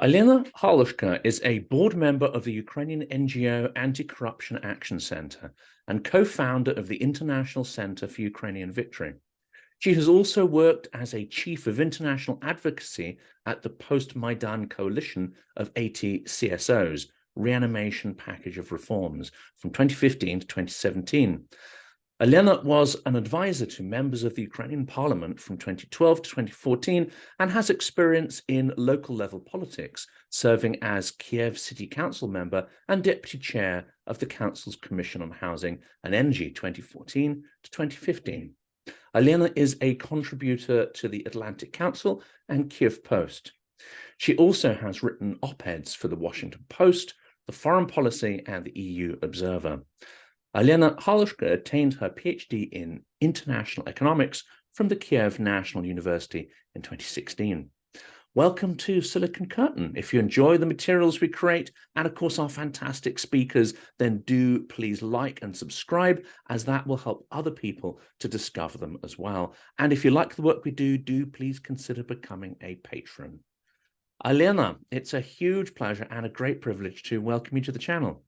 Olena Halushka is a board member of the Ukrainian NGO Anti-Corruption Action Center and co-founder of the International Center for Ukrainian Victory. She has also worked as a chief of international advocacy at the post-Maidan coalition of 80 CSOs, Reanimation Package of Reforms, from 2015 to 2017. Olena was an advisor to members of the Ukrainian Parliament from 2012 to 2014 and has experience in local level politics, serving as Kyiv City Council member and deputy chair of the Council's Commission on Housing and Energy 2014 to 2015. Olena is a contributor to the Atlantic Council and Kyiv Post. She also has written op-eds for the Washington Post, the Foreign Policy and the EU Observer. Olena Halushka attained her PhD in international economics from the Kyiv National University in 2016. Welcome to Silicon Curtain. If you enjoy the materials we create and of course our fantastic speakers, then do please like and subscribe, as that will help other people to discover them as well. And if you like the work we do please consider becoming a patron. Olena, it's a huge pleasure and a great privilege to welcome you to the channel.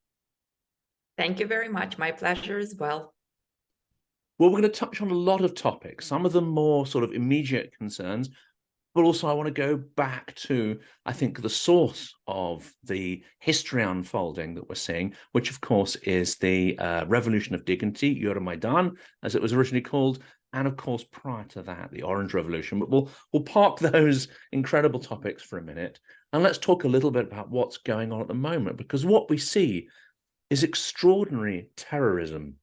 Thank you very much. My pleasure as well. Well, we're going to touch on a lot of topics, some of them more sort of immediate concerns, but also I want to go back to, I think, the source of the history unfolding that we're seeing, which of course is the Revolution of Dignity, Euromaidan, as it was originally called, and of course prior to that, the Orange Revolution. But we'll park those incredible topics for a minute, and let's talk a little bit about what's going on at the moment, because what we see is extraordinary terrorism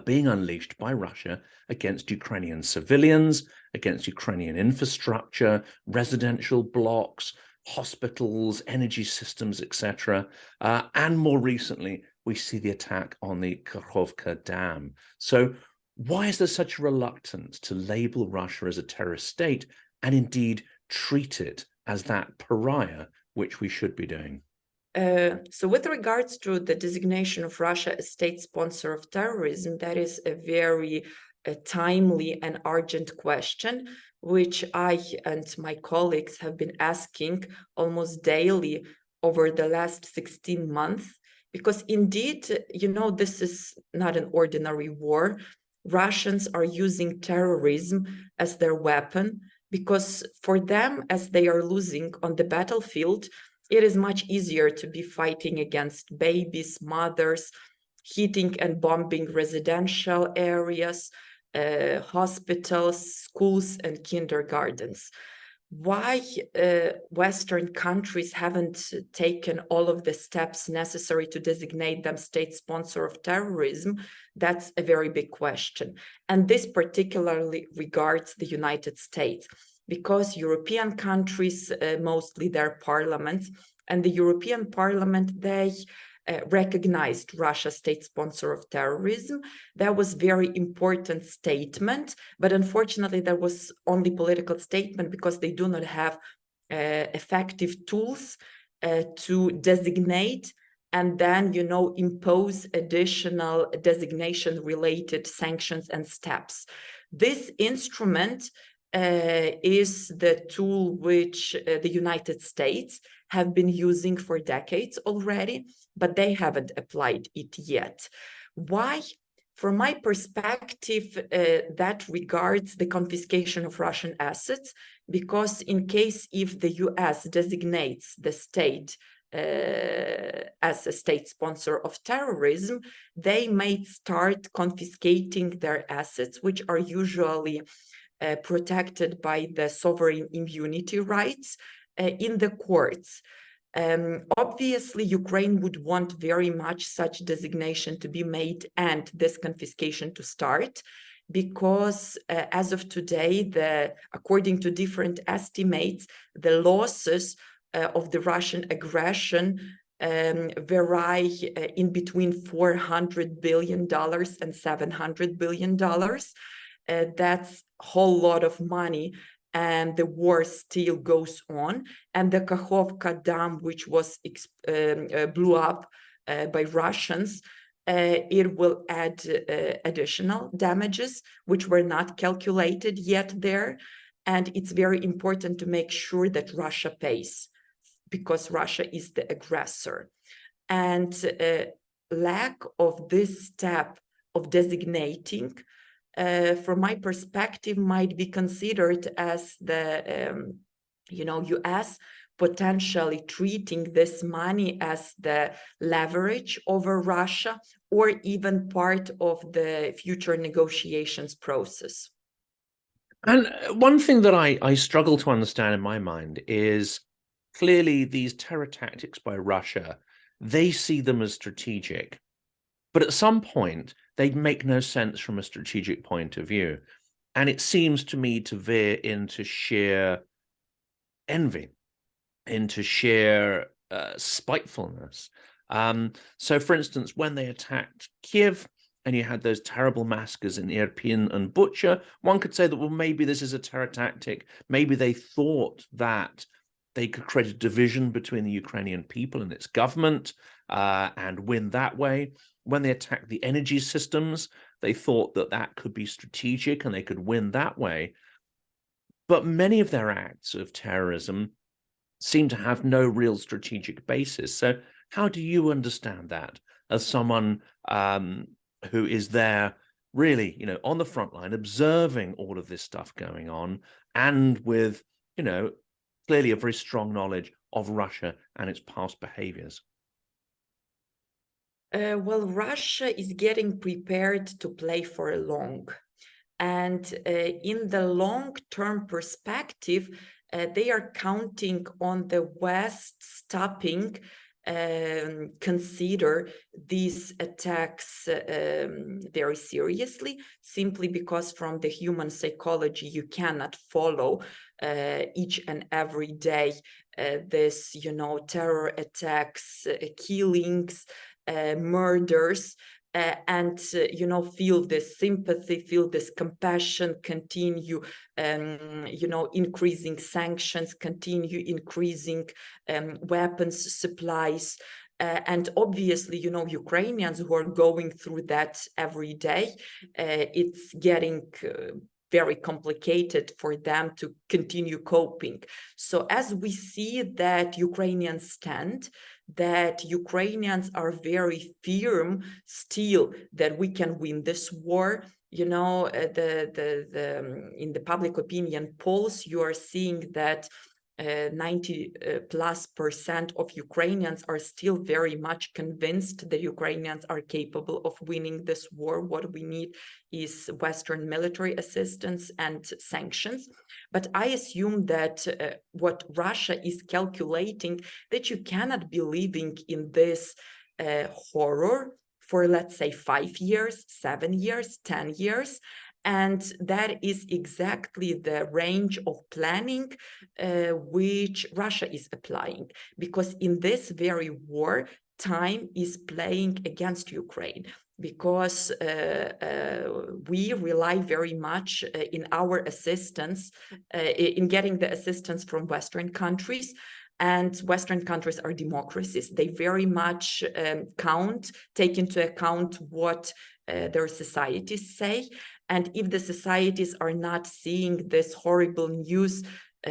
being unleashed by Russia against Ukrainian civilians, against Ukrainian infrastructure, residential blocks, hospitals, energy systems, etc. And more recently, we see the attack on the Kakhovka Dam. So why is there such a reluctance to label Russia as a terrorist state and indeed treat it as that pariah, which we should be doing? So with regards to the designation of Russia as state sponsor of terrorism, that is a very timely and urgent question, which I and my colleagues have been asking almost daily over the last 16 months, because indeed, you know, this is not an ordinary war. Russians are using terrorism as their weapon, because for them, as they are losing on the battlefield, it is much easier to be fighting against babies, mothers, hitting and bombing residential areas, hospitals, schools, and kindergartens. Why Western countries haven't taken all of the steps necessary to designate them state sponsor of terrorism, that's a very big question. And this particularly regards the United States, because European countries, mostly their parliaments, and the European Parliament, they recognized Russia state sponsor of terrorism. That was very important statement, but unfortunately there was only political statement, because they do not have effective tools to designate and then, you know, impose additional designation related sanctions and steps. This instrument is the tool which the United States have been using for decades already, but they haven't applied it yet. Why? From my perspective, that regards the confiscation of Russian assets, because in case if the US designates the state as a state sponsor of terrorism, they may start confiscating their assets, which are usually protected by the sovereign immunity rights in the courts. Obviously, Ukraine would want very much such designation to be made and this confiscation to start, because as of today, according to different estimates, the losses of the Russian aggression vary in between $400 billion and $700 billion. That's a whole lot of money, and the war still goes on. And the Kakhovka Dam, which was blew up by Russians, it will add additional damages, which were not calculated yet there. And it's very important to make sure that Russia pays because Russia is the aggressor. And lack of this step of designating, from my perspective, might be considered as the, US potentially treating this money as the leverage over Russia, or even part of the future negotiations process. And one thing that I struggle to understand in my mind is clearly these terror tactics by Russia, they see them as strategic. But at some point, they make no sense from a strategic point of view. And it seems to me to veer into sheer envy, into sheer spitefulness. So, for instance, when they attacked Kyiv, and you had those terrible massacres in Irpin and Bucha, one could say that, well, maybe this is a terror tactic. Maybe they thought that they could create a division between the Ukrainian people and its government and win that way. When they attacked the energy systems, they thought that that could be strategic and they could win that way. But many of their acts of terrorism seem to have no real strategic basis. So how do you understand that as someone who is there really, on the front line, observing all of this stuff going on, and with, clearly a very strong knowledge of Russia and its past behaviors? Well, Russia is getting prepared to play for long. And in the long-term perspective, they are counting on the West stopping, consider these attacks very seriously, simply because from the human psychology, you cannot follow each and every day this, terror attacks, killings, murders, and feel this sympathy, feel this compassion, continue increasing sanctions, continue increasing weapons supplies. And obviously, Ukrainians who are going through that every day, it's getting very complicated for them to continue coping. So as we see that Ukrainians stand, that Ukrainians are very firm still that we can win this war. In the public opinion polls, you are seeing that 90+% of Ukrainians are still very much convinced that Ukrainians are capable of winning this war. What we need is Western military assistance and sanctions. But I assume that what Russia is calculating, that you cannot be living in this horror for, let's say, 5 years, 7 years, 10 years. And that is exactly the range of planning which Russia is applying. Because in this very war, time is playing against Ukraine, because we rely very much in our assistance, in getting the assistance from Western countries. And Western countries are democracies. They very much take into account what their societies say. And if the societies are not seeing this horrible news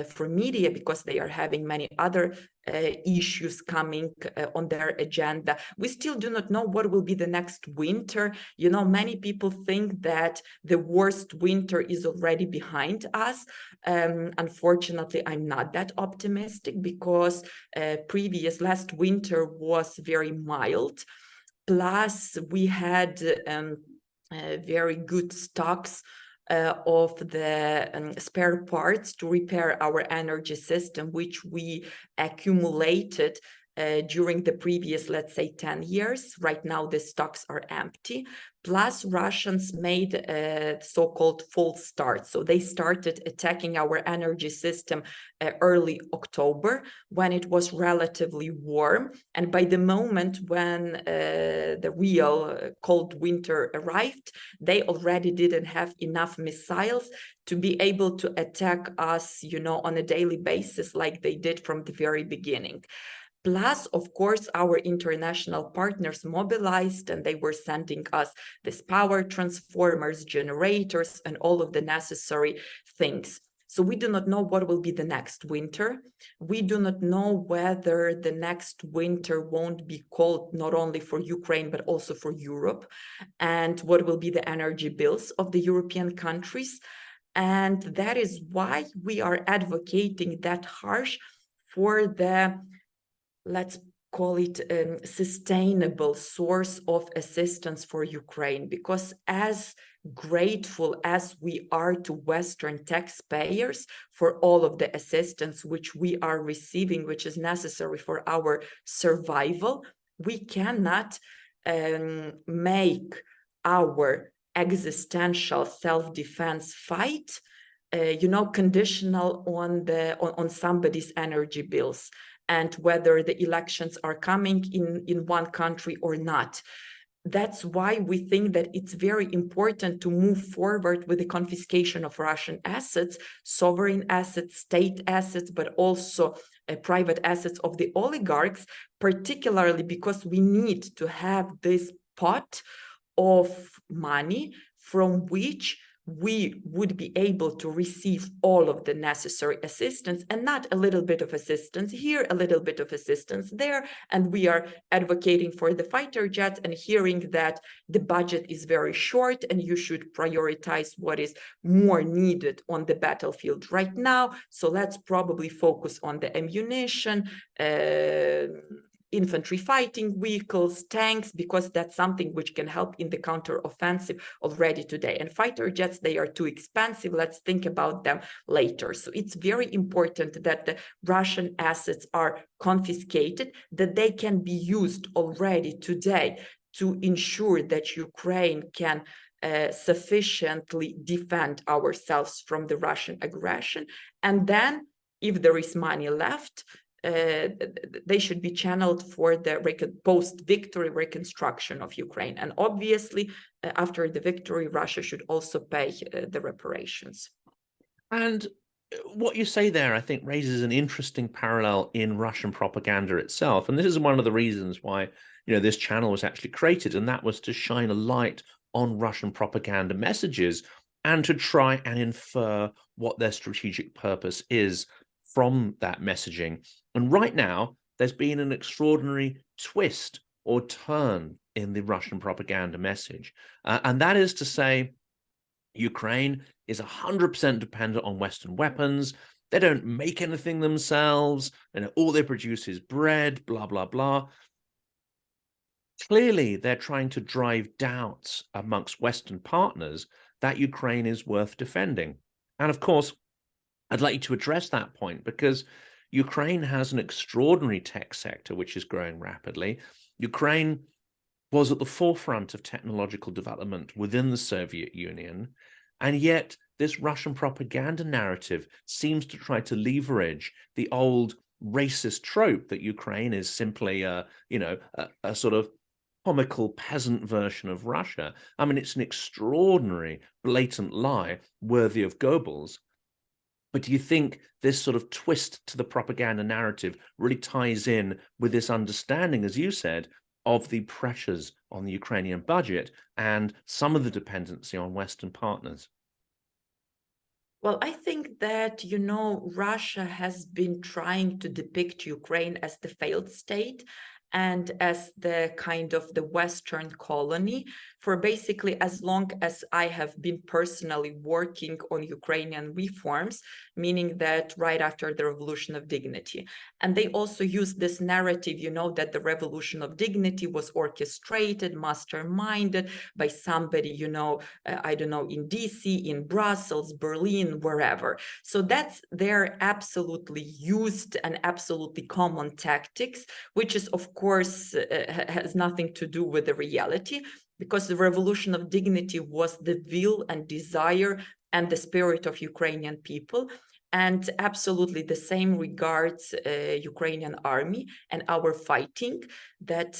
from media, because they are having many other issues coming on their agenda, we still do not know what will be the next winter. Many people think that the worst winter is already behind us. Unfortunately, I'm not that optimistic, because last winter was very mild. Plus, we had very good stocks of the spare parts to repair our energy system, which we accumulated during the previous, let's say, 10 years. Right now, the stocks are empty. Plus, Russians made a so-called false start. So they started attacking our energy system early October, when it was relatively warm. And by the moment when the real cold winter arrived, they already didn't have enough missiles to be able to attack us, on a daily basis, like they did from the very beginning. Plus, of course, our international partners mobilized, and they were sending us these power transformers, generators, and all of the necessary things. So we do not know what will be the next winter. We do not know whether the next winter won't be cold not only for Ukraine, but also for Europe, and what will be the energy bills of the European countries. And that is why we are advocating that harsh for the, let's call it sustainable source of assistance for Ukraine, because as grateful as we are to Western taxpayers for all of the assistance which we are receiving, which is necessary for our survival, we cannot make our existential self-defense fight conditional on somebody's energy bills and whether the elections are coming in one country or not. That's why we think that it's very important to move forward with the confiscation of Russian assets, sovereign assets, state assets, but also private assets of the oligarchs, particularly because we need to have this pot of money from which we would be able to receive all of the necessary assistance, and not a little bit of assistance here, a little bit of assistance there. And we are advocating for the fighter jets and hearing that the budget is very short and you should prioritize what is more needed on the battlefield right now. So let's probably focus on the ammunition, infantry fighting vehicles, tanks, because that's something which can help in the counteroffensive already today. And fighter jets, they are too expensive. Let's think about them later. So it's very important that the Russian assets are confiscated, that they can be used already today to ensure that Ukraine can sufficiently defend ourselves from the Russian aggression. And then, if there is money left, they should be channeled for the post-victory reconstruction of Ukraine. And obviously, after the victory, Russia should also pay the reparations. And what you say there, I think, raises an interesting parallel in Russian propaganda itself. And this is one of the reasons why, this channel was actually created, and that was to shine a light on Russian propaganda messages and to try and infer what their strategic purpose is from that messaging. And right now, there's been an extraordinary twist or turn in the Russian propaganda message. And that is to say, Ukraine is 100% dependent on Western weapons. They don't make anything themselves. All they produce is bread, blah, blah, blah. Clearly, they're trying to drive doubts amongst Western partners that Ukraine is worth defending. And of course, I'd like you to address that point, because Ukraine has an extraordinary tech sector which is growing rapidly. Ukraine was at the forefront of technological development within the Soviet Union, and yet this Russian propaganda narrative seems to try to leverage the old racist trope that Ukraine is simply a sort of comical peasant version of Russia. I mean, it's an extraordinary, blatant lie worthy of Goebbels. But do you think this sort of twist to the propaganda narrative really ties in with this understanding, as you said, of the pressures on the Ukrainian budget and some of the dependency on Western partners? Well, I think that, Russia has been trying to depict Ukraine as the failed state and as the kind of the Western colony for basically as long as I have been personally working on Ukrainian reforms, meaning that right after the Revolution of Dignity. And they also use this narrative, that the Revolution of Dignity was orchestrated, masterminded by somebody, I don't know, in DC, in Brussels, Berlin, wherever. So they're absolutely used and absolutely common tactics, which is, of course, has nothing to do with the reality, because the Revolution of Dignity was the will and desire and the spirit of Ukrainian people. And absolutely the same regards Ukrainian army and our fighting, that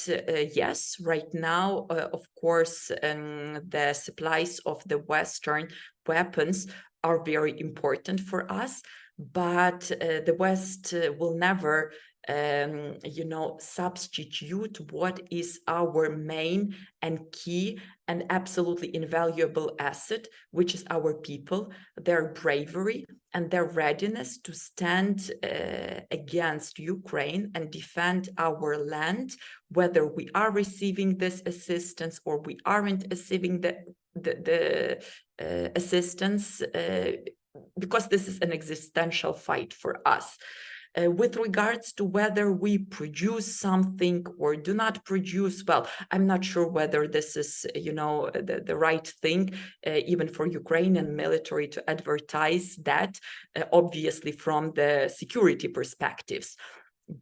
yes, right now, of course, the supplies of the Western weapons are very important for us, but the West will never substitute what is our main and key and absolutely invaluable asset, which is our people, their bravery and their readiness to stand against Ukraine and defend our land, whether we are receiving this assistance or we aren't receiving the assistance, because this is an existential fight for us. With regards to whether we produce something or do not produce, well, I'm not sure whether this is, the right thing, even for Ukrainian military to advertise that, obviously from the security perspectives.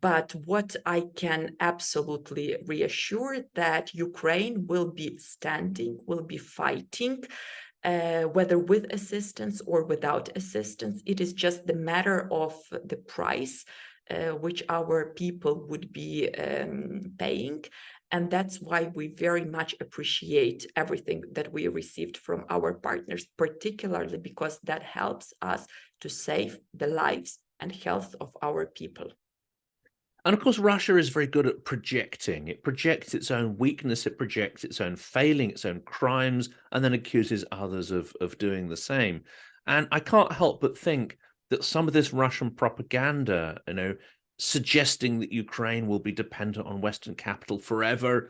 But what I can absolutely reassure that Ukraine will be standing, will be fighting, whether with assistance or without assistance. It is just the matter of the price which our people would be paying. And that's why we very much appreciate everything that we received from our partners, particularly because that helps us to save the lives and health of our people. And of course, Russia is very good at projecting. It projects its own weakness, it projects its own failing, its own crimes, and then accuses others of doing the same. And I can't help but think that some of this Russian propaganda, suggesting that Ukraine will be dependent on Western capital forever,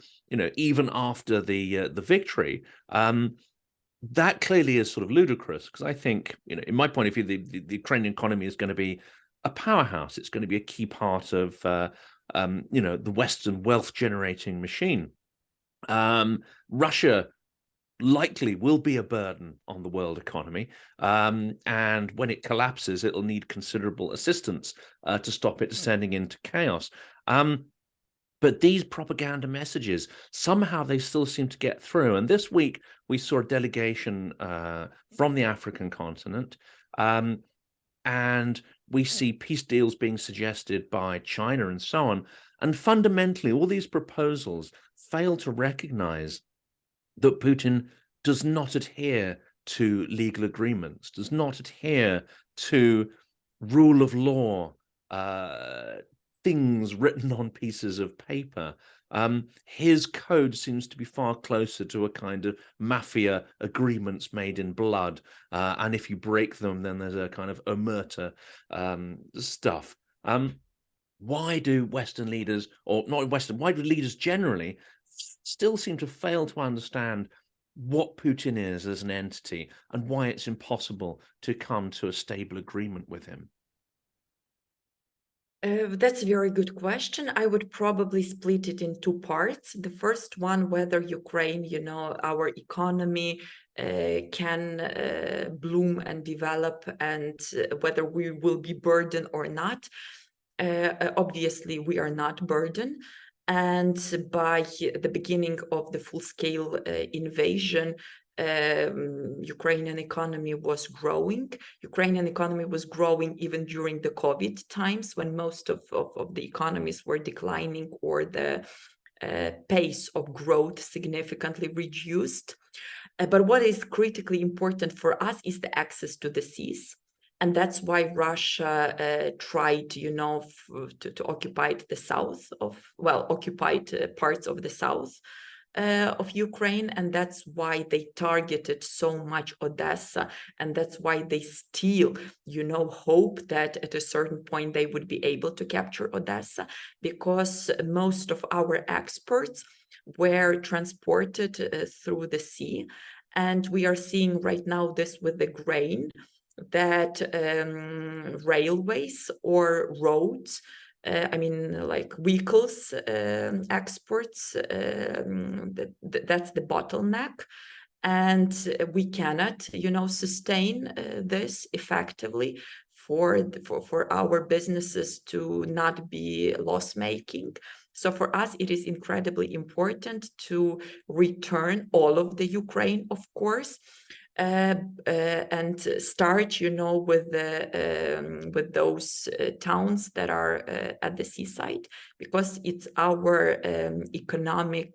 even after the victory, that clearly is sort of ludicrous, because I think, in my point of view, the Ukrainian economy is going to be a powerhouse. It's going to be a key part of, the Western wealth-generating machine. Russia likely will be a burden on the world economy, and when it collapses, it'll need considerable assistance to stop it descending into chaos. But these propaganda messages, somehow they still seem to get through. And this week, we saw a delegation from the African continent, and we see peace deals being suggested by China and so on. And fundamentally, all these proposals fail to recognize that Putin does not adhere to legal agreements, does not adhere to rule of law, things written on pieces of paper. His code seems to be far closer to a kind of mafia agreements made in blood. And if you break them, then there's a kind of omerta stuff. Why do Western leaders, or not Western, why do leaders generally still seem to fail to understand what Putin is as an entity and why it's impossible to come to a stable agreement with him? That's a very good question. I would probably split it in two parts. The first one, whether Ukraine, our economy can bloom and develop, and whether we will be burdened or not. Obviously, we are not burdened. And by the beginning of the full-scale invasion, Ukrainian economy was growing. Ukrainian economy was growing even during the COVID times, when most of the economies were declining or the pace of growth significantly reduced. But what is critically important for us is the access to the seas. And that's why Russia tried, to occupy the south of, occupied parts of the south of Ukraine. And that's why they targeted so much Odessa. And that's why they still, hope that at a certain point they would be able to capture Odessa, because most of our exports were transported through the sea. And we are seeing right now this with the grain, that railways or roads, like vehicles exports, that's the bottleneck. And we cannot, sustain this effectively for our businesses to not be loss-making. So for us, it is incredibly important to return all of the Ukraine, of course, and start, with those towns that are at the seaside, because it's our economic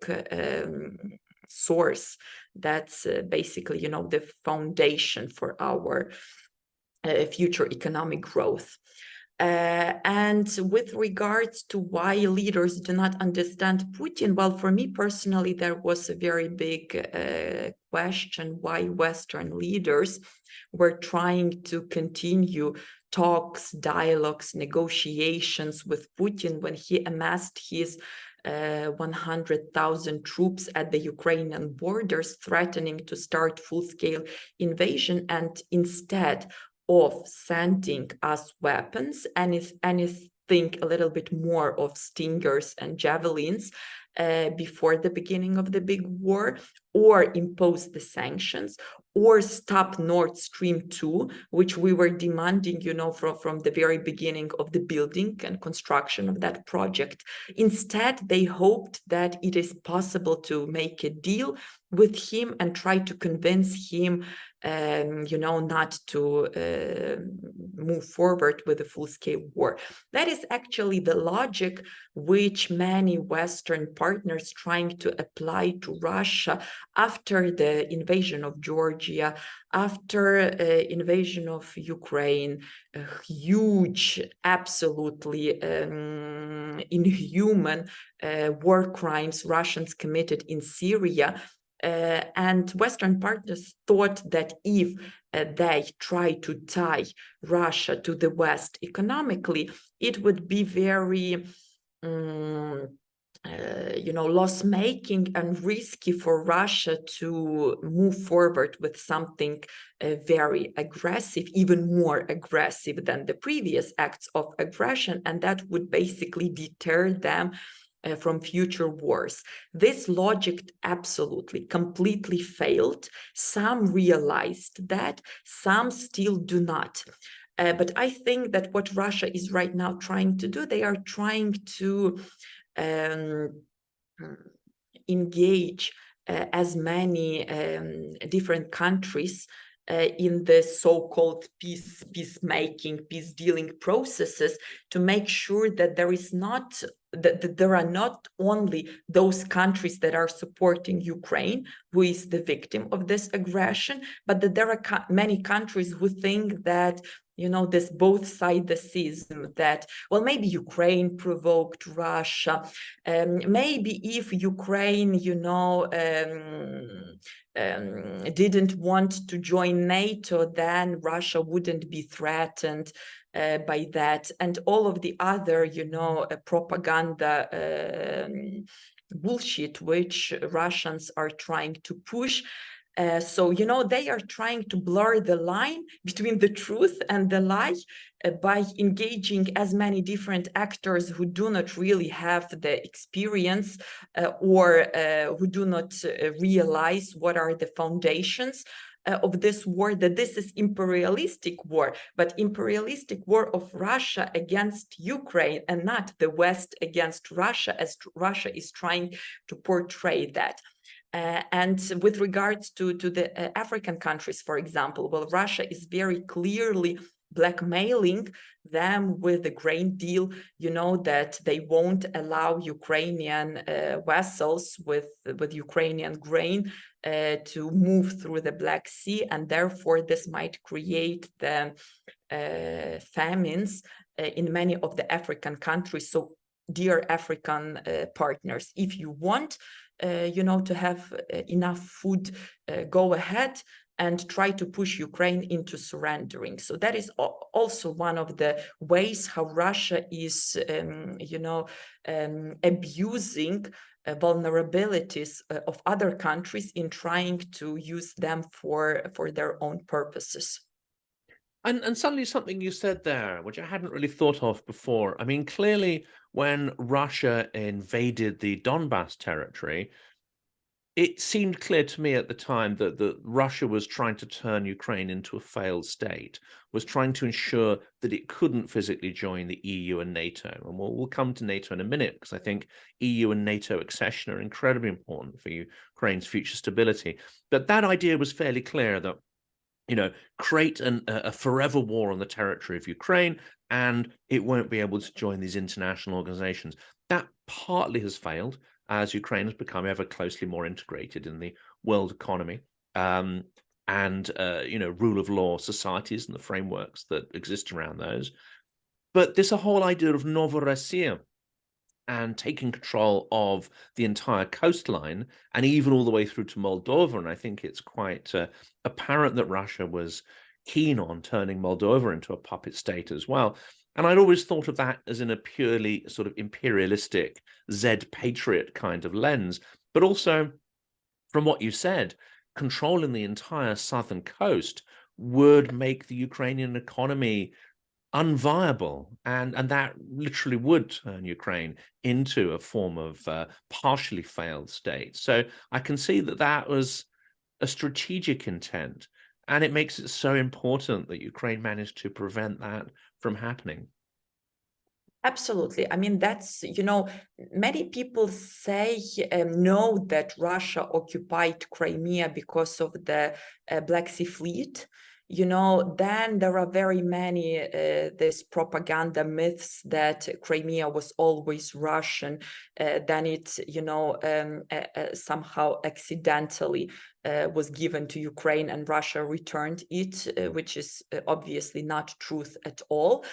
source. That's basically, the foundation for our future economic growth. And with regards to why leaders do not understand Putin, well, for me personally, there was a very big question why Western leaders were trying to continue talks, dialogues, negotiations with Putin when he amassed his 100,000 troops at the Ukrainian borders, threatening to start full-scale invasion, and instead of sending us weapons, anything a little bit more of Stingers and Javelins before the beginning of the big war, or impose the sanctions, or stop Nord Stream 2, which we were demanding, from the very beginning of the building and construction of that project. Instead, they hoped that it is possible to make a deal with him and try to convince him not to move forward with a full-scale war. That is actually the logic which many Western partners trying to apply to Russia after the invasion of Georgia, after invasion of Ukraine, huge, absolutely inhuman war crimes Russians committed in Syria. And Western partners thought that if they try to tie Russia to the West economically, it would be very loss-making and risky for Russia to move forward with something very aggressive, even more aggressive than the previous acts of aggression, and that would basically deter them from future wars. This logic absolutely, completely failed. Some realized that, some still do not. But I think that what Russia is right now trying to do, they are trying to engage as many different countries in the so-called peacemaking, peace dealing processes, to make sure that there are not only those countries that are supporting Ukraine, who is the victim of this aggression, but that there are many countries who think that this both-sidedism, that, well, maybe Ukraine provoked Russia, maybe if Ukraine, didn't want to join NATO, then Russia wouldn't be threatened by that, and all of the other, propaganda bullshit which Russians are trying to push. So, they are trying to blur the line between the truth and the lie by engaging as many different actors who do not really have the experience or who do not realize what are the foundations of this war, that this is imperialistic war, but imperialistic war of Russia against Ukraine, and not the West against Russia, as Russia is trying to portray that. And with regards to the African countries, for example, well, Russia is very clearly blackmailing them with the grain deal, that they won't allow Ukrainian vessels with Ukrainian grain to move through the Black Sea, and therefore this might create the famines in many of the African countries. So, dear African partners, if you want to have enough food, go ahead and try to push Ukraine into surrendering. So that is also one of the ways how Russia is, abusing vulnerabilities of other countries in trying to use them for their own purposes. And suddenly something you said there, which I hadn't really thought of before. I mean, clearly, when Russia invaded the Donbas territory, it seemed clear to me at the time that Russia was trying to turn Ukraine into a failed state, was trying to ensure that it couldn't physically join the EU and NATO. And we'll come to NATO in a minute, because I think EU and NATO accession are incredibly important for Ukraine's future stability. But that idea was fairly clear, that create a forever war on the territory of Ukraine, and it won't be able to join these international organizations. That partly has failed, as Ukraine has become ever closely more integrated in the world economy, and rule of law societies and the frameworks that exist around those. But there's a whole idea of Novorossiya and taking control of the entire coastline and even all the way through to Moldova. And I think it's quite apparent that Russia was keen on turning Moldova into a puppet state as well. And I'd always thought of that as in a purely sort of imperialistic Z patriot kind of lens. But also, from what you said, controlling the entire southern coast would make the Ukrainian economy unviable, and that literally would turn Ukraine into a form of partially failed state. So I can see that that was a strategic intent, and it makes it so important that Ukraine managed to prevent that from happening. Absolutely. I mean, that's, many people say know that Russia occupied Crimea because of the Black Sea Fleet. Then there are very many this propaganda myths that Crimea was always Russian, then it, somehow accidentally was given to Ukraine and Russia returned it, which is obviously not truth at all.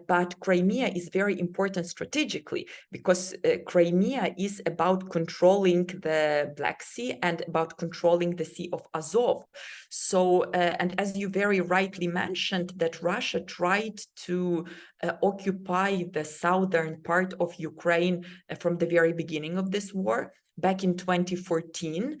But Crimea is very important strategically because Crimea is about controlling the Black Sea and about controlling the Sea of Azov. So, and as you very rightly mentioned, that Russia tried to occupy the southern part of Ukraine from the very beginning of this war, back in 2014,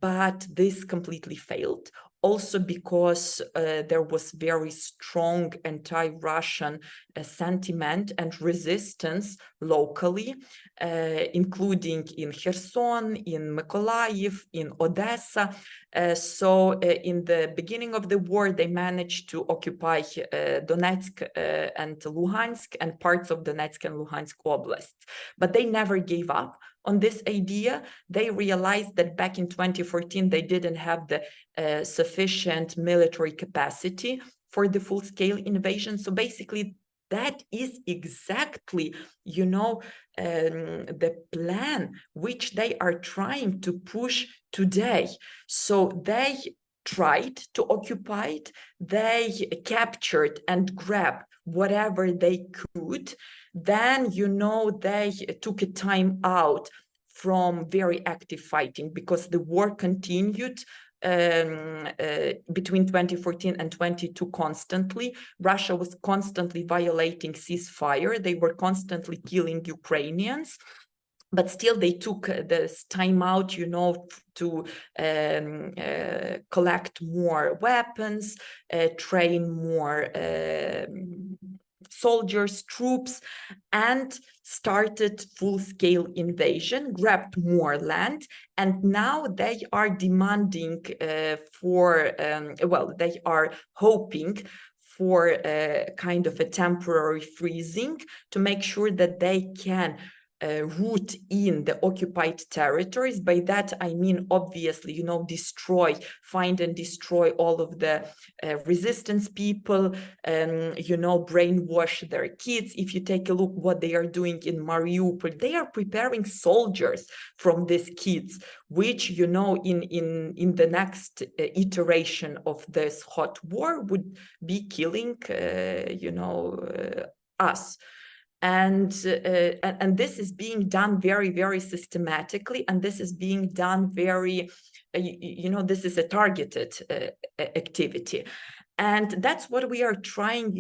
but this completely failed. Also because there was very strong anti-Russian sentiment and resistance locally, including in Kherson, in Mykolaiv, in Odessa. So in the beginning of the war, they managed to occupy Donetsk and Luhansk and parts of Donetsk and Luhansk oblasts. But they never gave up on this idea. They realized that back in 2014, they didn't have the sufficient military capacity for the full-scale invasion. So basically, that is exactly, the plan which they are trying to push today. So they tried to occupy it, they captured and grabbed whatever they could. Then, they took a time out from very active fighting because the war continued between 2014 and 22 constantly. Russia was constantly violating ceasefire. They were constantly killing Ukrainians. But still, they took this time out, to collect more weapons, train more soldiers, troops, and started full-scale invasion, grabbed more land, and now they are demanding they are hoping for a kind of a temporary freezing to make sure that they can root in the occupied territories. By that I mean, obviously, find and destroy all of the resistance people, brainwash their kids. If you take a look what they are doing in Mariupol, they are preparing soldiers from these kids, which, in the next iteration of this hot war would be killing, us. And this is being done very, very systematically, and this is being done very, this is a targeted activity. And that's what we are trying,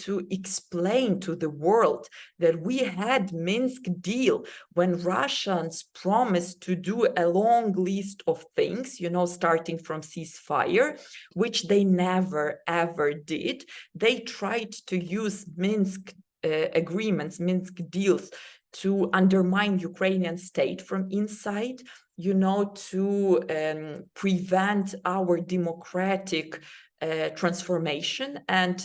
to explain to the world, that we had Minsk deal when Russians promised to do a long list of things, starting from ceasefire, which they never, ever did. They tried to use Minsk agreements, Minsk deals, to undermine Ukrainian state from inside, to prevent our democratic transformation and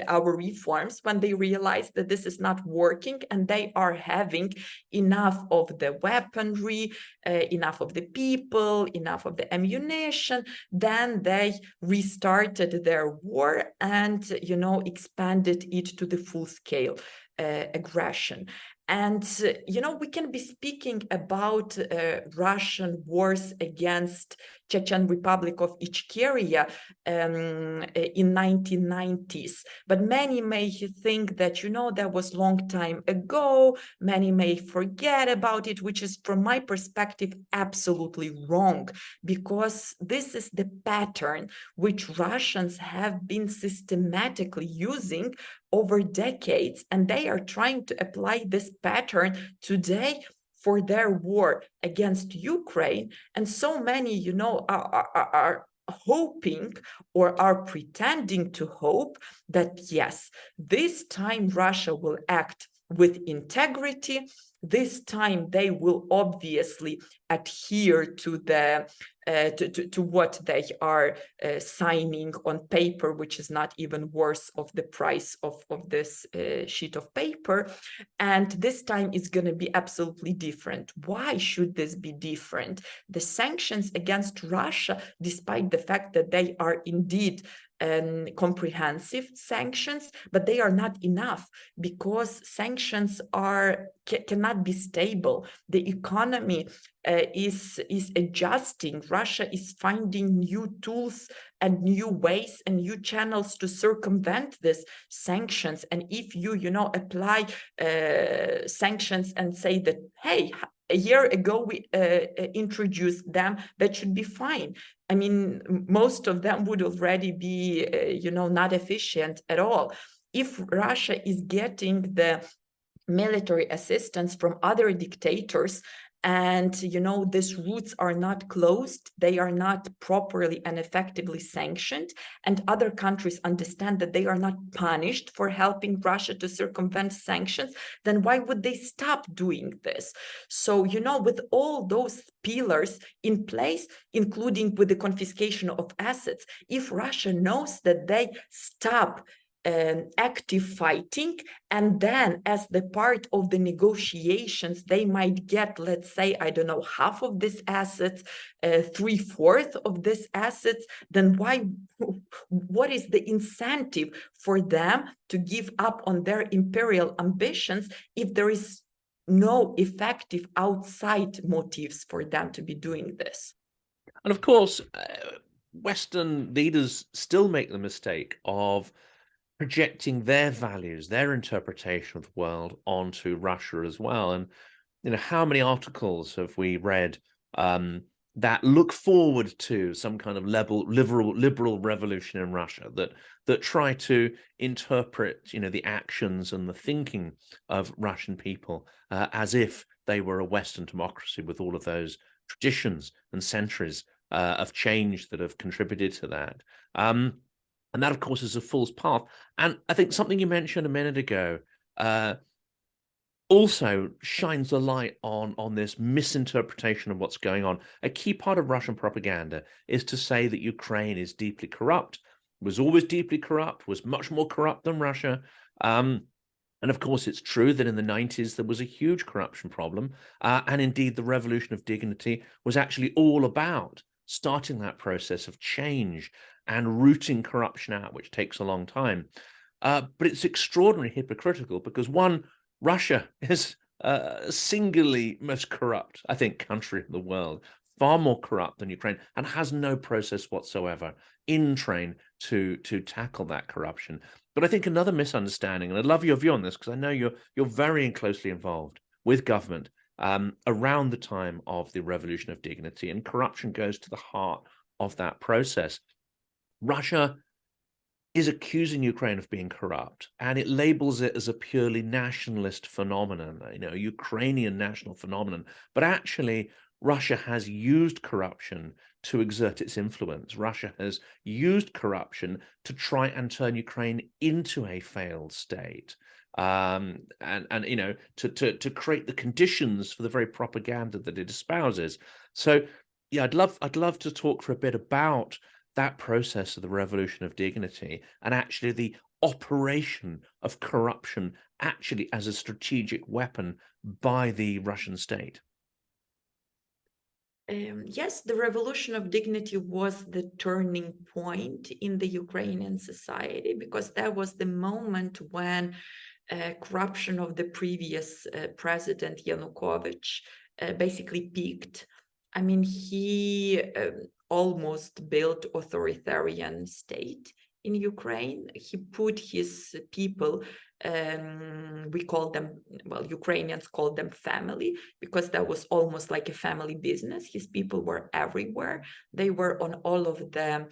our reforms, when they realize that this is not working and they are having enough of the weaponry, enough of the people, enough of the ammunition. Then they restarted their war and expanded it to the full-scale aggression. And, we can be speaking about Russian wars against Chechen Republic of Ichkeria in 1990s. But many may think that, that was long time ago. Many may forget about it, which is, from my perspective, absolutely wrong, because this is the pattern which Russians have been systematically using over decades, and they are trying to apply this pattern today for their war against Ukraine. And so many, are hoping or are pretending to hope that, yes, this time Russia will act with integrity. This time they will obviously adhere to the to what they are signing on paper, which is not even worth of the price of this sheet of paper. And this time is going to be absolutely different. Why should this be different? The sanctions against Russia, despite the fact that they are indeed comprehensive sanctions, but they are not enough, because sanctions cannot be stable. The economy is adjusting. Russia is finding new tools and new ways and new channels to circumvent these sanctions. And if you apply sanctions and say that, hey, a year ago we introduced them, that should be fine. I mean, most of them would already be, not efficient at all. If Russia is getting the military assistance from other dictators, and these routes are not closed, they are not properly and effectively sanctioned, and other countries understand that they are not punished for helping Russia to circumvent sanctions, then why would they stop doing this? So, with all those pillars in place, including with the confiscation of assets, if Russia knows that they stop active fighting, and then as the part of the negotiations they might get, let's say, I don't know, half of this assets, 3/4 of this assets, then what is the incentive for them to give up on their imperial ambitions if there is no effective outside motives for them to be doing this? And of course, Western leaders still make the mistake of projecting their values, their interpretation of the world onto Russia as well. And how many articles have we read that look forward to some kind of liberal revolution in Russia, that try to interpret the actions and the thinking of Russian people as if they were a Western democracy with all of those traditions and centuries of change that have contributed to that. And that, of course, is a false path. And I think something you mentioned a minute ago also shines a light on this misinterpretation of what's going on. A key part of Russian propaganda is to say that Ukraine is deeply corrupt, was always deeply corrupt, was much more corrupt than Russia. And of course, it's true that in the 90s, there was a huge corruption problem. And indeed, the Revolution of Dignity was actually all about starting that process of change and rooting corruption out, which takes a long time. But it's extraordinarily hypocritical because, one, Russia is singularly most corrupt, I think, country in the world, far more corrupt than Ukraine, and has no process whatsoever in train to tackle that corruption. But I think another misunderstanding, and I'd love your view on this because I know you're very closely involved with government around the time of the Revolution of Dignity, and corruption goes to the heart of that process. Russia is accusing Ukraine of being corrupt, and it labels it as a purely nationalist phenomenon, a Ukrainian national phenomenon. But actually, Russia has used corruption to exert its influence. Russia has used corruption to try and turn Ukraine into a failed state, and to create the conditions for the very propaganda that it espouses. So, yeah, I'd love to talk for a bit about that process of the Revolution of Dignity and actually the operation of corruption actually as a strategic weapon by the Russian state. Yes, the Revolution of Dignity was the turning point in the Ukrainian society, because that was the moment when corruption of the previous president Yanukovych basically peaked. I mean, he almost built authoritarian state in Ukraine. He put his people, we call them, well, Ukrainians call them family, because that was almost like a family business. His people were everywhere. They were on all of the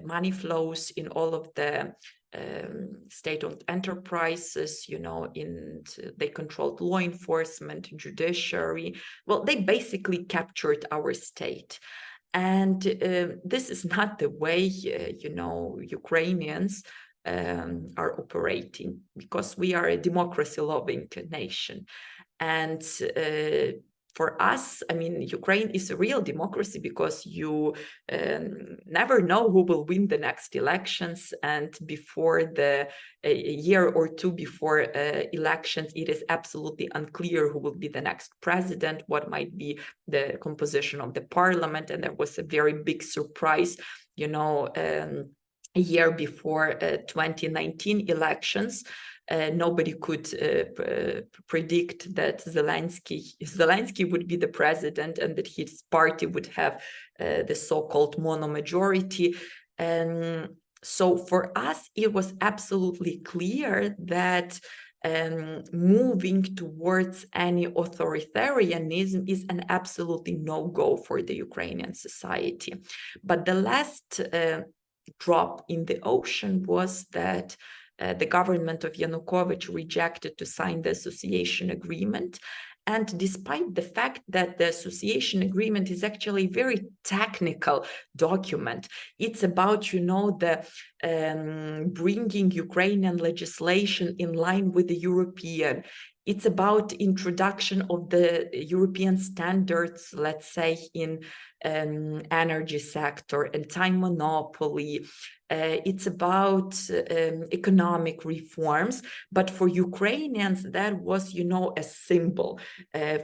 money flows, in all of the state-owned enterprises, you know, they controlled law enforcement, judiciary. Well, they basically captured our state. And this is not the way, you know, Ukrainians are operating, because we are a democracy-loving nation. And for us, I mean, Ukraine is a real democracy, because you never know who will win the next elections. And before a year or two before elections, it is absolutely unclear who will be the next president, what might be the composition of the parliament. And there was a very big surprise, you know, a year before 2019 elections. Nobody could predict that Zelensky would be the president, and that his party would have the so-called mono majority. And so for us, it was absolutely clear that moving towards any authoritarianism is an absolutely no-go for the Ukrainian society. But the last drop in the ocean was that the government of Yanukovych rejected to sign the association agreement. And despite the fact that the association agreement is actually a very technical document, it's about, you know, the bringing Ukrainian legislation in line with the European. It's about introduction of the European standards, let's say, in energy sector, and time monopoly. It's about economic reforms, but for Ukrainians, that was, you know, a symbol.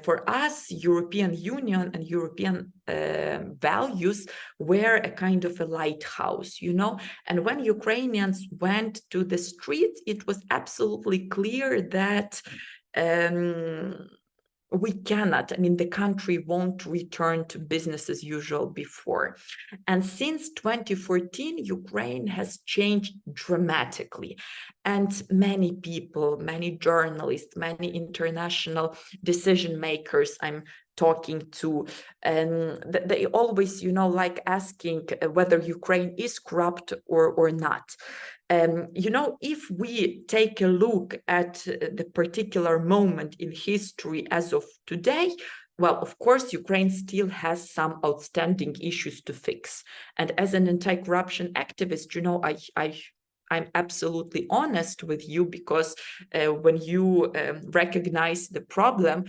For us, European Union and European values were a kind of a lighthouse, you know. And when Ukrainians went to the streets, it was absolutely clear that we cannot, I mean, the country won't return to business as usual before. And since 2014, Ukraine has changed dramatically. And many people, many journalists, many international decision makers I'm talking to, and they always, you know, like asking whether Ukraine is corrupt or not. You know, if we take a look at the particular moment in history as of today, well, of course, Ukraine still has some outstanding issues to fix. And as an anti-corruption activist, you know, I'm absolutely honest with you, because when you recognize the problem,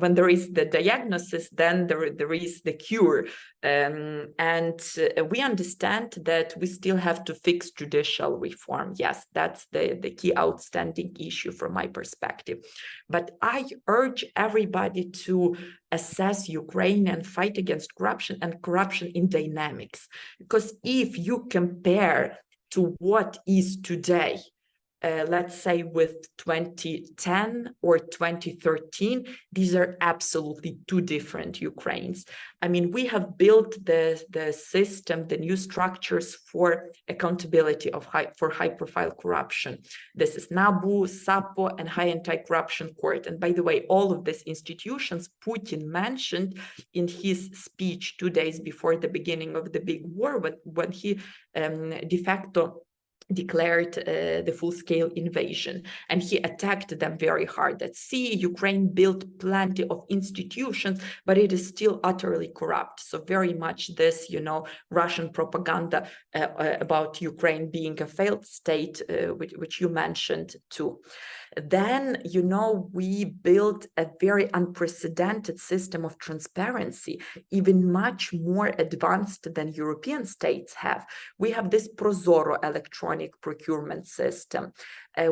when there is the diagnosis, then there is the cure. And we understand that we still have to fix judicial reform. Yes, that's the key outstanding issue from my perspective. But I urge everybody to assess Ukrainian fight against corruption and corruption in dynamics. Because if you compare to what is today, let's say with 2010 or 2013, these are absolutely two different Ukraines. I mean, we have built the system, the new structures for accountability of high-profile corruption. This is NABU, SAPO, and High Anti-Corruption Court. And by the way, all of these institutions Putin mentioned in his speech 2 days before the beginning of the big war, when he de facto declared the full-scale invasion, and he attacked them very hard. That Ukraine built plenty of institutions, but it is still utterly corrupt. So very much this, you know, Russian propaganda about Ukraine being a failed state, which you mentioned too. Then, you know, we built a very unprecedented system of transparency, even much more advanced than European states have. We have this Prozoro electronic procurement system.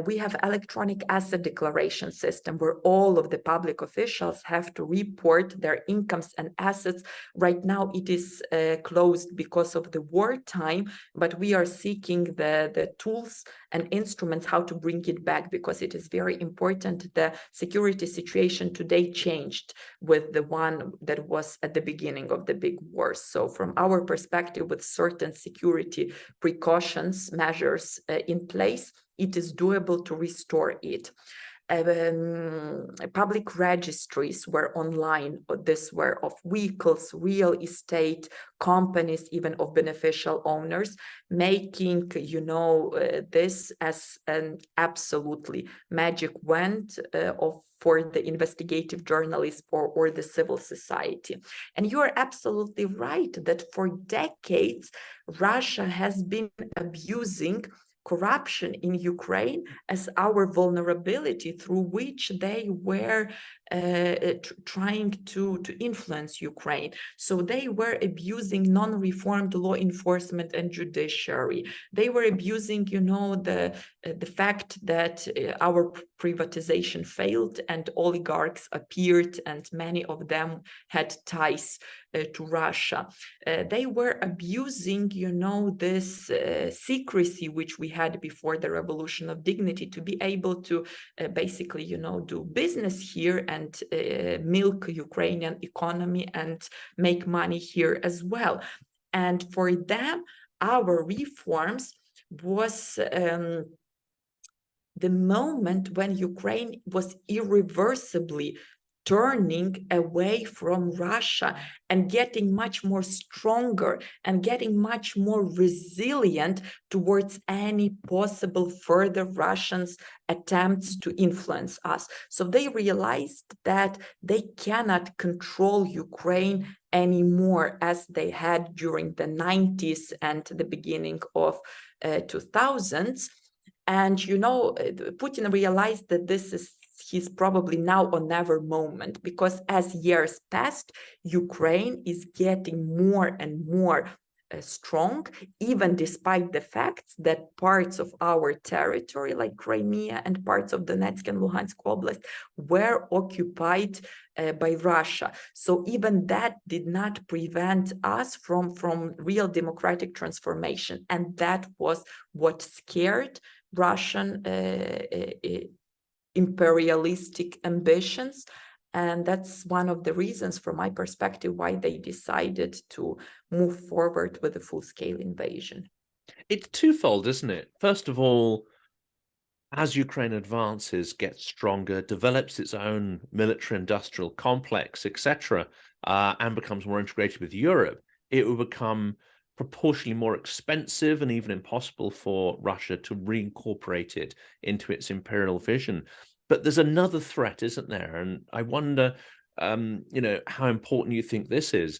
We have electronic asset declaration system where all of the public officials have to report their incomes and assets. Right now it is closed because of the wartime, but we are seeking the tools and instruments how to bring it back, because it is very important. The security situation today changed with the one that was at the beginning of the big war. So from our perspective, with certain security precautions, measures in place, it is doable to restore it. Public registries were online. This were of vehicles, real estate, companies, even of beneficial owners, making, you know, this as an absolutely magic wand for the investigative journalists or the civil society. And you are absolutely right that for decades, Russia has been abusing corruption in Ukraine as our vulnerability through which they were trying to influence Ukraine. So they were abusing non-reformed law enforcement and judiciary. They were abusing, you know, the fact that our privatization failed and oligarchs appeared, and many of them had ties to Russia. They were abusing, you know, this secrecy which we had before the Revolution of Dignity to be able to basically, you know, do business here and milk Ukrainian economy and make money here as well. And for them, our reforms was the moment when Ukraine was irreversibly turning away from Russia and getting much more stronger and getting much more resilient towards any possible further Russians' attempts to influence us. So they realized that they cannot control Ukraine anymore as they had during the 90s and the beginning of 2000s. And, you know, Putin realized that this is his probably now or never moment, because as years passed, Ukraine is getting more and more strong, even despite the fact that parts of our territory, like Crimea and parts of Donetsk and Luhansk Oblast, were occupied by Russia. So even that did not prevent us from real democratic transformation. And that was what scared Russian imperialistic ambitions. And that's one of the reasons, from my perspective, why they decided to move forward with a full-scale invasion. It's twofold, isn't it? First of all, as Ukraine advances, gets stronger, develops its own military-industrial complex, etc., and becomes more integrated with Europe, it will become proportionally more expensive and even impossible for Russia to reincorporate it into its imperial vision. But there's another threat, isn't there? And I wonder, you know, how important you think this is.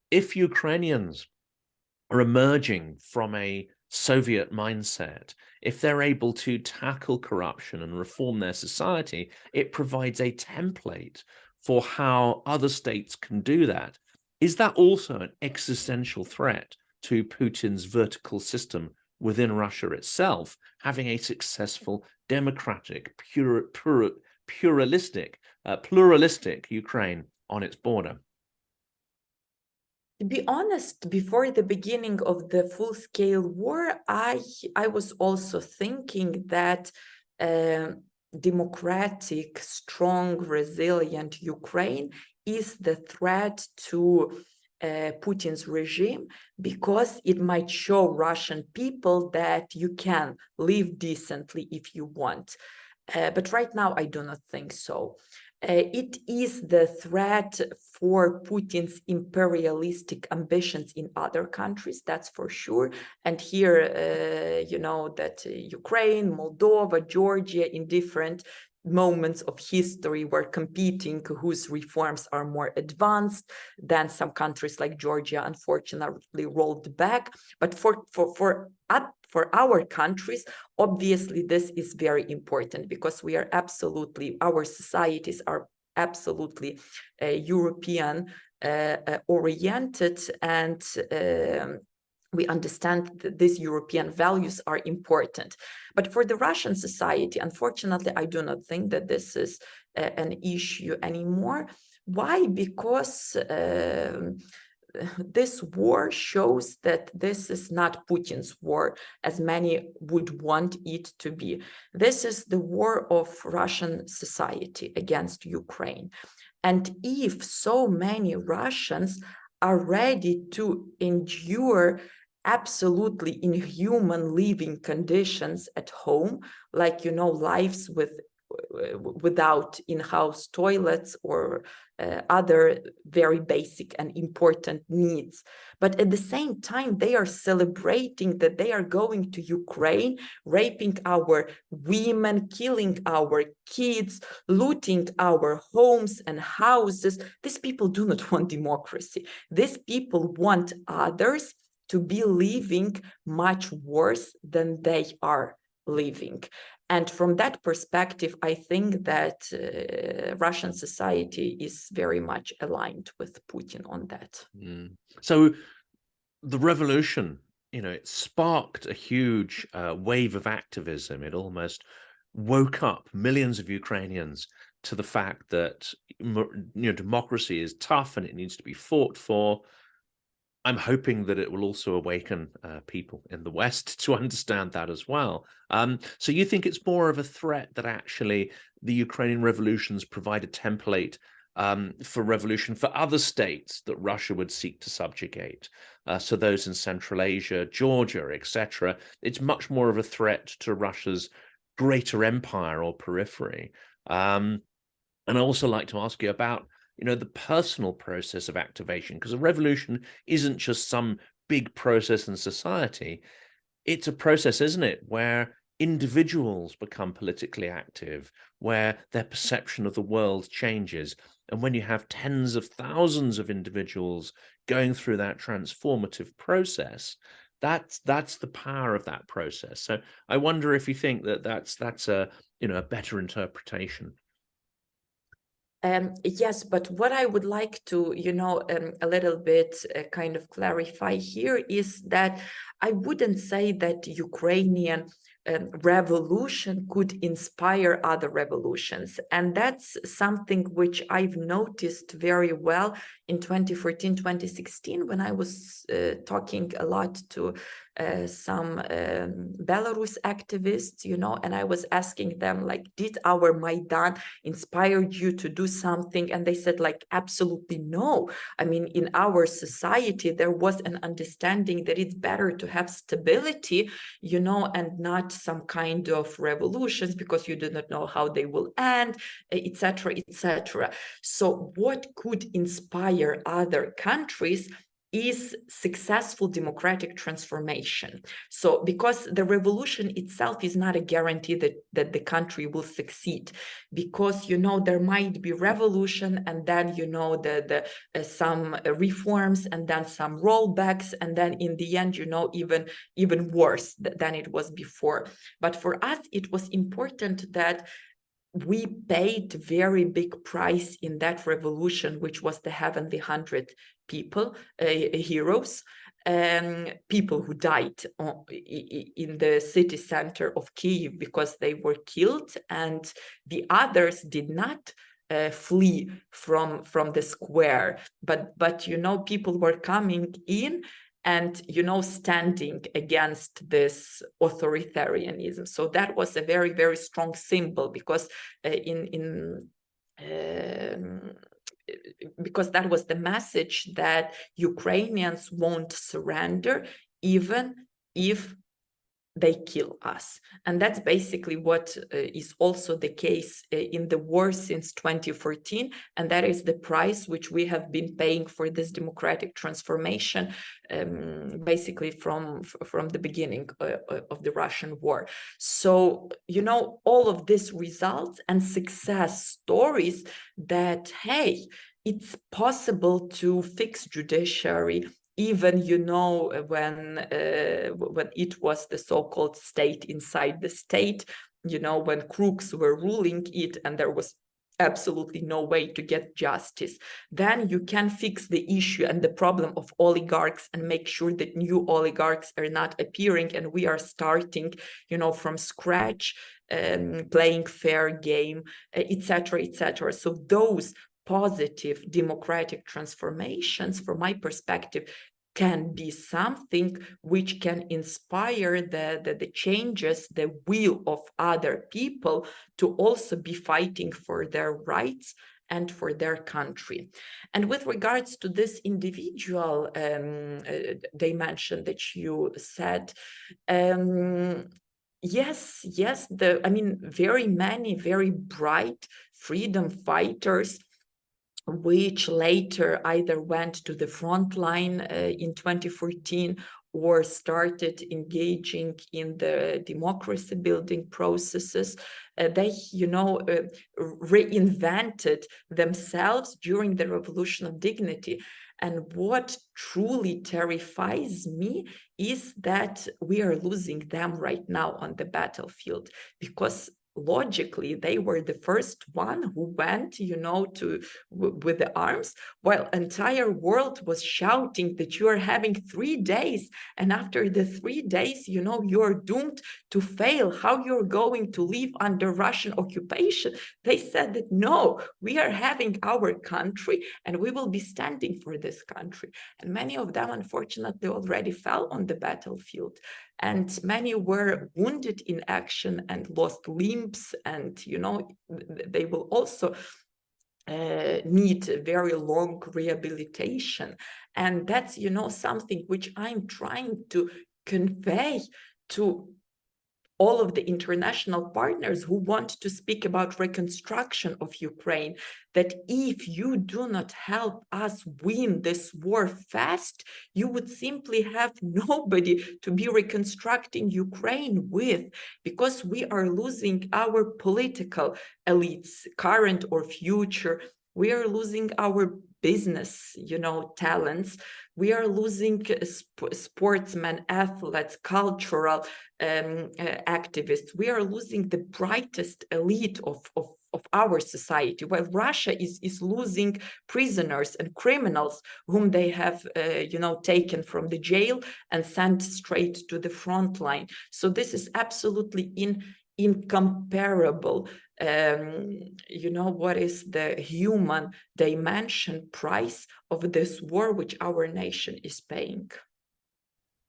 If Ukrainians are emerging from a Soviet mindset, if they're able to tackle corruption and reform their society, it provides a template for how other states can do that. Is that also an existential threat to Putin's vertical system within Russia itself, having a successful, democratic, pluralistic Ukraine on its border? To be honest, before the beginning of the full-scale war, I was also thinking that democratic, strong, resilient Ukraine is the threat to Putin's regime, because it might show Russian people that you can live decently if you want. But right now, I do not think so. It is the threat for Putin's imperialistic ambitions in other countries, that's for sure. And here, you know, that Ukraine, Moldova, Georgia, in different moments of history were competing whose reforms are more advanced. Then some countries like Georgia unfortunately rolled back. But for our countries, obviously this is very important, because we are absolutely, our societies are absolutely European oriented, and we understand that these European values are important. But for the Russian society, unfortunately, I do not think that this is an issue anymore. Why? Because this war shows that this is not Putin's war, as many would want it to be. This is the war of Russian society against Ukraine. And if so many Russians are ready to endure absolutely inhuman living conditions at home, like, lives without in-house toilets or other very basic and important needs. But at the same time, they are celebrating that they are going to Ukraine, raping our women, killing our kids, looting our homes and houses. These people do not want democracy. These people want others to be living much worse than they are living. And from that perspective, I think that Russian society is very much aligned with Putin on that. So the revolution, it sparked a huge wave of activism. It almost woke up millions of Ukrainians to the fact that democracy is tough and it needs to be fought for. I'm hoping that it will also awaken people in the West to understand that as well. So you think it's more of a threat that actually the Ukrainian revolutions provide a template for revolution for other states that Russia would seek to subjugate? So those in Central Asia, Georgia, etc. It's much more of a threat to Russia's greater empire or periphery. And I also like to ask you about the personal process of activation, because a revolution isn't just some big process in society. It's a process, isn't it, where individuals become politically active, where their perception of the world changes. And when you have tens of thousands of individuals going through that transformative process, that's the power of that process. So I wonder if you think that that's a a better interpretation. Yes, but what I would like to, a little bit kind of clarify here is that I wouldn't say that Ukrainian revolution could inspire other revolutions. And that's something which I've noticed very well in 2014, 2016, when I was talking a lot to some Belarus activists, and I was asking them, like, did our Maidan inspire you to do something? And they said, like, absolutely no. I mean, in our society, there was an understanding that it's better to have stability, and not some kind of revolutions, because you do not know how they will end, etc., etc. So what could inspire other countries is successful democratic transformation. So because the revolution itself is not a guarantee that the country will succeed, because there might be revolution and then some reforms and then some rollbacks, and then in the end even worse than it was before. But for us it was important that we paid very big price in that revolution, which was the Heavenly 100 people, heroes, people who died in the city center of Kyiv because they were killed, and the others did not flee from the square, but people were coming in and standing against this authoritarianism. So that was a very, very strong symbol, because because that was the message that Ukrainians won't surrender even if they kill us. And that's basically what is also the case in the war since 2014. And that is the price which we have been paying for this democratic transformation, basically from the beginning of the Russian war. So, all of these results and success stories that, hey, it's possible to fix judiciary, even when it was the so-called state inside the state, when crooks were ruling it and there was absolutely no way to get justice, then you can fix the issue and the problem of oligarchs and make sure that new oligarchs are not appearing, and we are starting, from scratch, playing fair game, etc., etc. So those positive democratic transformations, from my perspective, can be something which can inspire the changes, the will of other people to also be fighting for their rights and for their country. And with regards to this individual dimension that you said, yes, very many very bright freedom fighters, which later either went to the front line in 2014 or started engaging in the democracy building processes. They, reinvented themselves during the Revolution of Dignity. And what truly terrifies me is that we are losing them right now on the battlefield, because logically they were the first one who went, with the arms, while entire world was shouting that you are having 3 days, and after the 3 days, you're doomed to fail. How you're going to live under Russian occupation? They said that no, we are having our country and we will be standing for this country. And many of them, unfortunately, already fell on the battlefield. And many were wounded in action and lost limbs, and they will also need very long rehabilitation. And that's something which I'm trying to convey to all of the international partners who want to speak about reconstruction of Ukraine, that if you do not help us win this war fast, you would simply have nobody to be reconstructing Ukraine with, because we are losing our political elites, current or future. We are losing our business, talents. We are losing sportsmen, athletes, cultural activists. We are losing the brightest elite of our society, while Russia is losing prisoners and criminals whom they have, taken from the jail and sent straight to the front line. So this is absolutely incomparable. What is the human dimension price of this war which our nation is paying?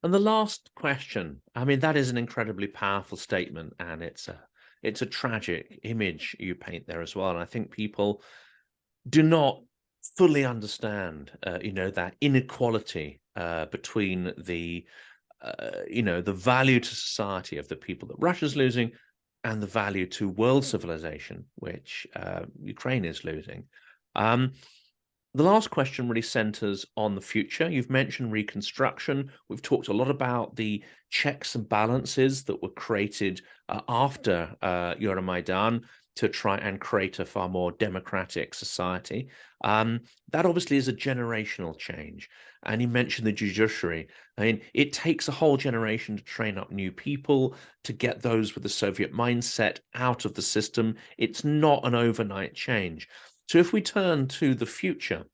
And the last question, that is an incredibly powerful statement, and it's a tragic image you paint there as well. And I think people do not fully understand, that inequality between the value to society of the people that Russia's losing and the value to world civilization, which Ukraine is losing. The last question really centers on the future. You've mentioned reconstruction. We've talked a lot about the checks and balances that were created after Euromaidan to try and create a far more democratic society. That obviously is a generational change. And you mentioned the judiciary. It takes a whole generation to train up new people, to get those with the Soviet mindset out of the system. It's not an overnight change. So if we turn to the future,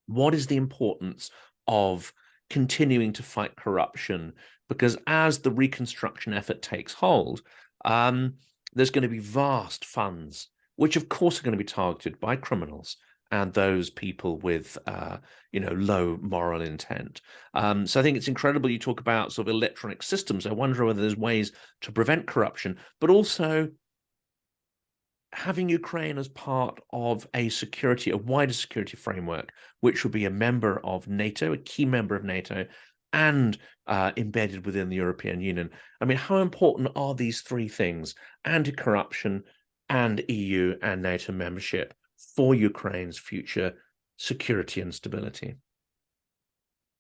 what is the importance of continuing to fight corruption? Because as the reconstruction effort takes hold, there's going to be vast funds, which of course are going to be targeted by criminals and those people with, low moral intent. So I think it's incredible you talk about sort of electronic systems. I wonder whether there's ways to prevent corruption, but also having Ukraine as part of a wider security framework, which would be a member of NATO, a key member of NATO, and embedded within the European Union. How important are these three things, anti-corruption and EU and NATO membership, for Ukraine's future security and stability?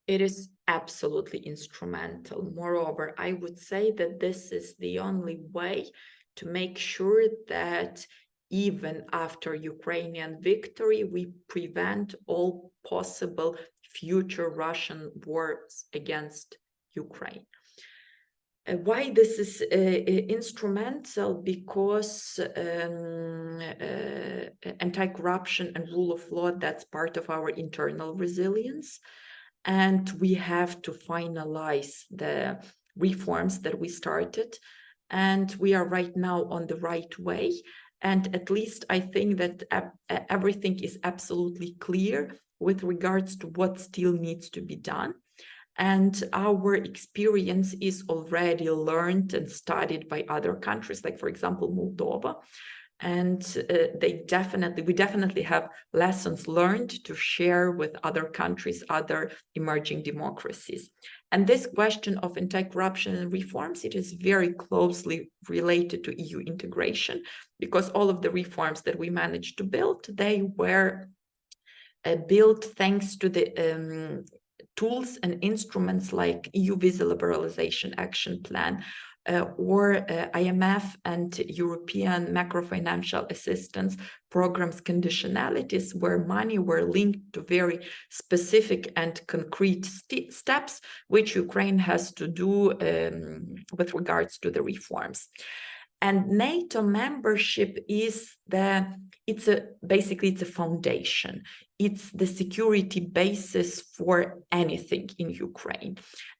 It is absolutely instrumental. Moreover, I would say that this is the only way to make sure that even after Ukrainian victory, we prevent all possible future Russian wars against Ukraine. Why this is instrumental? Because anti-corruption and rule of law, that's part of our internal resilience. And we have to finalize the reforms that we started. And we are right now on the right way. And at least I think that everything is absolutely clear with regards to what still needs to be done. And our experience is already learned and studied by other countries, like, for example, Moldova. And we definitely have lessons learned to share with other countries, other emerging democracies. And this question of anti-corruption and reforms, it is very closely related to EU integration, because all of the reforms that we managed to build, they were built thanks to the tools and instruments like EU Visa Liberalization Action Plan, or IMF and European macrofinancial assistance programs conditionalities, where money were linked to very specific and concrete steps which Ukraine has to do with regards to the reforms. And NATO membership is basically it's a foundation. It's the security basis for anything in Ukraine.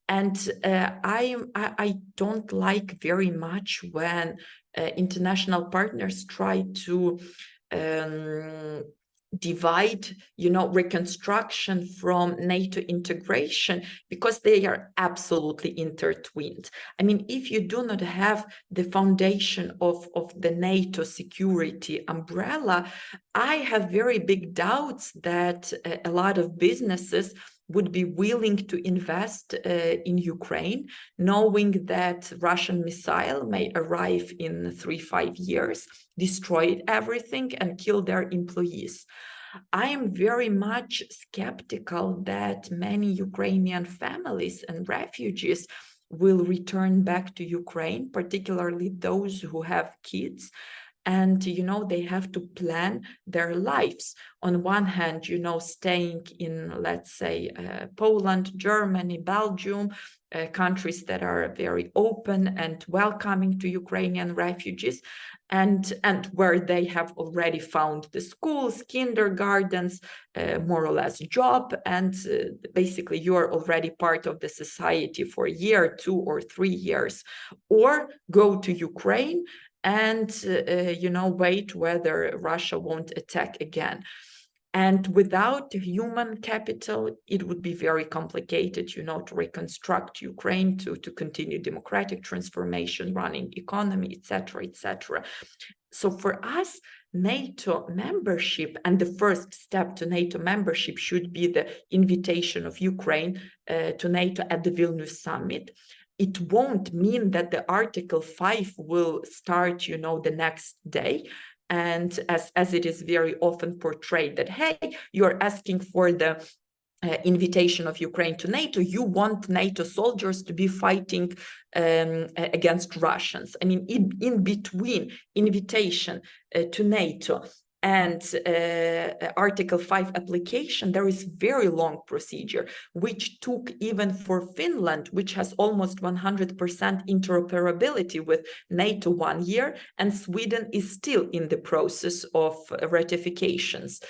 And I don't like very much when international partners try to divide, reconstruction from NATO integration, because they are absolutely intertwined. I mean, if you do not have the foundation of the NATO security umbrella, I have very big doubts that a lot of businesses would be willing to invest in Ukraine, knowing that Russian missile may arrive in 3-5 years, destroy everything and kill their employees. I am very much skeptical that many Ukrainian families and refugees will return back to Ukraine, particularly those who have kids. And, they have to plan their lives. On one hand, staying in, let's say, Poland, Germany, Belgium, countries that are very open and welcoming to Ukrainian refugees, and where they have already found the schools, kindergartens, more or less job, and basically you are already part of the society for a year, 2 or 3 years, or go to Ukraine and wait whether Russia won't attack again. And without human capital, it would be very complicated, to reconstruct Ukraine, to continue democratic transformation, running economy, etc., etc. So for us, NATO membership, and the first step to NATO membership should be the invitation of Ukraine to NATO at the Vilnius summit. It won't mean that the Article 5 will start, the next day. And as it is very often portrayed that, hey, you're asking for the invitation of Ukraine to NATO, you want NATO soldiers to be fighting against Russians. I mean, in between invitation to NATO and Article 5 application, there is very long procedure, which took even for Finland, which has almost 100% interoperability with NATO, 1 year, and Sweden is still in the process of ratifications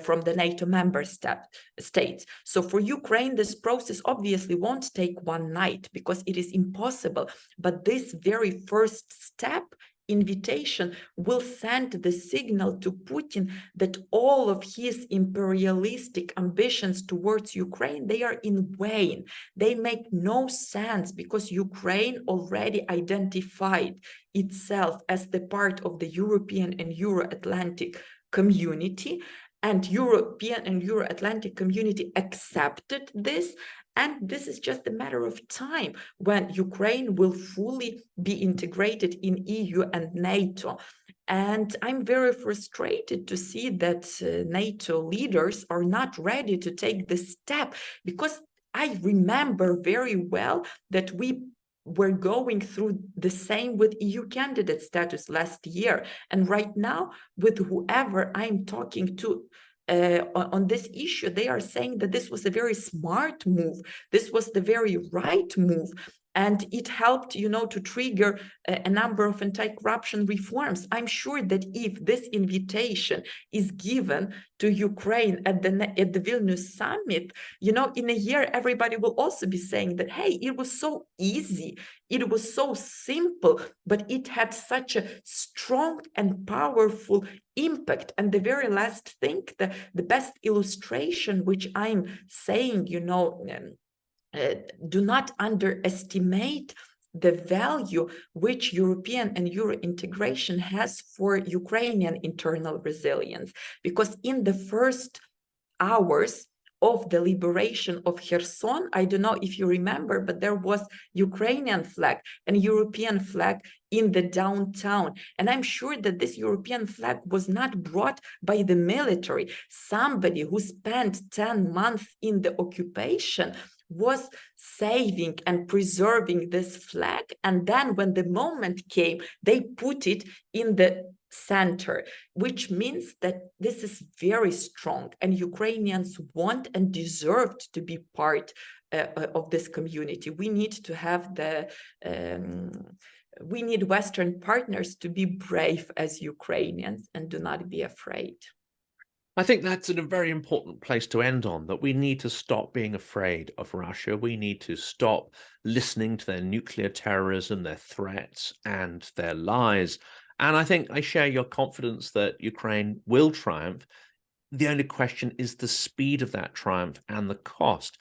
from the NATO member states. So for Ukraine, this process obviously won't take one night, because it is impossible. But this very first step, invitation, will send the signal to Putin that all of his imperialistic ambitions towards Ukraine, they are in vain. They make no sense, because Ukraine already identified itself as the part of the European and Euro-Atlantic community, and European and Euro-Atlantic community accepted this. And this is just a matter of time when Ukraine will fully be integrated in EU and NATO. And I'm very frustrated to see that NATO leaders are not ready to take this step, because I remember very well that we were going through the same with EU candidate status last year. And right now, with whoever I'm talking to on this issue, they are saying that this was a very smart move. This was the very right move. and it helped, to trigger a number of anti-corruption reforms. I'm sure that if this invitation is given to Ukraine at the Vilnius summit, in a year, everybody will also be saying that, hey, it was so easy, it was so simple, but it had such a strong and powerful impact. And the very last thing, the best illustration, which I'm saying, do not underestimate the value which European and Euro integration has for Ukrainian internal resilience. Because in the first hours of the liberation of Kherson, I don't know if you remember, but there was Ukrainian flag and European flag in the downtown. And I'm sure that this European flag was not brought by the military. Somebody who spent 10 months in the occupation was saving and preserving this flag. And then when the moment came, they put it in the center, which means that this is very strong, and Ukrainians want and deserved to be part of this community. We need to have we need Western partners to be brave as Ukrainians and do not be afraid. I think that's a very important place to end on, that we need to stop being afraid of Russia. We need to stop listening to their nuclear terrorism, their threats, and their lies. And I think I share your confidence that Ukraine will triumph. The only question is the speed of that triumph and the cost.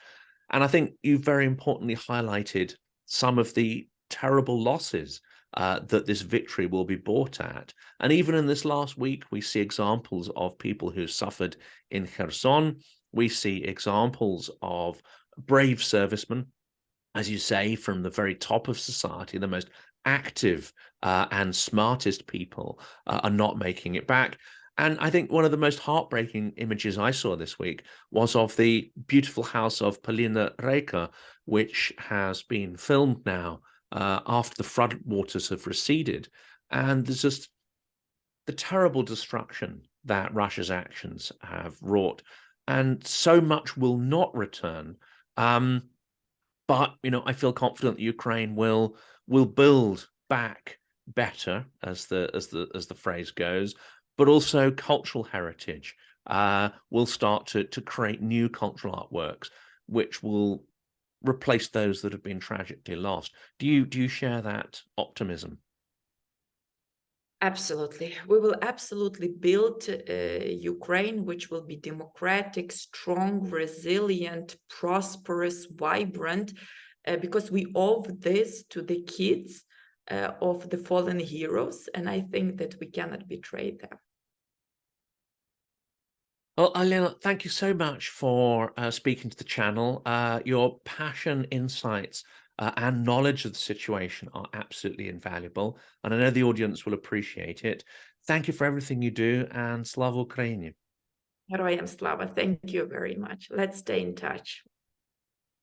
And I think you very importantly highlighted some of the terrible losses that this victory will be bought at. And even in this last week, we see examples of people who suffered in Kherson. We see examples of brave servicemen, as you say, from the very top of society, the most active and smartest people are not making it back. And I think one of the most heartbreaking images I saw this week was of the beautiful house of Polina Reka, which has been filmed now after the flood waters have receded. And there's just the terrible destruction that Russia's actions have wrought. And so much will not return. But, I feel confident that Ukraine will build back better, as the phrase goes, but also cultural heritage will start to create new cultural artworks, which will replace those that have been tragically lost. Do you share that optimism? Absolutely. We will absolutely build Ukraine, which will be democratic, strong, resilient, prosperous, vibrant, because we owe this to the kids of the fallen heroes. And I think that we cannot betray them. Well, Olena, thank you so much for speaking to the channel. Your passion, insights, and knowledge of the situation are absolutely invaluable, and I know the audience will appreciate it. Thank you for everything you do, and Slava Ukraini. Героям слава. Thank you very much. Let's stay in touch.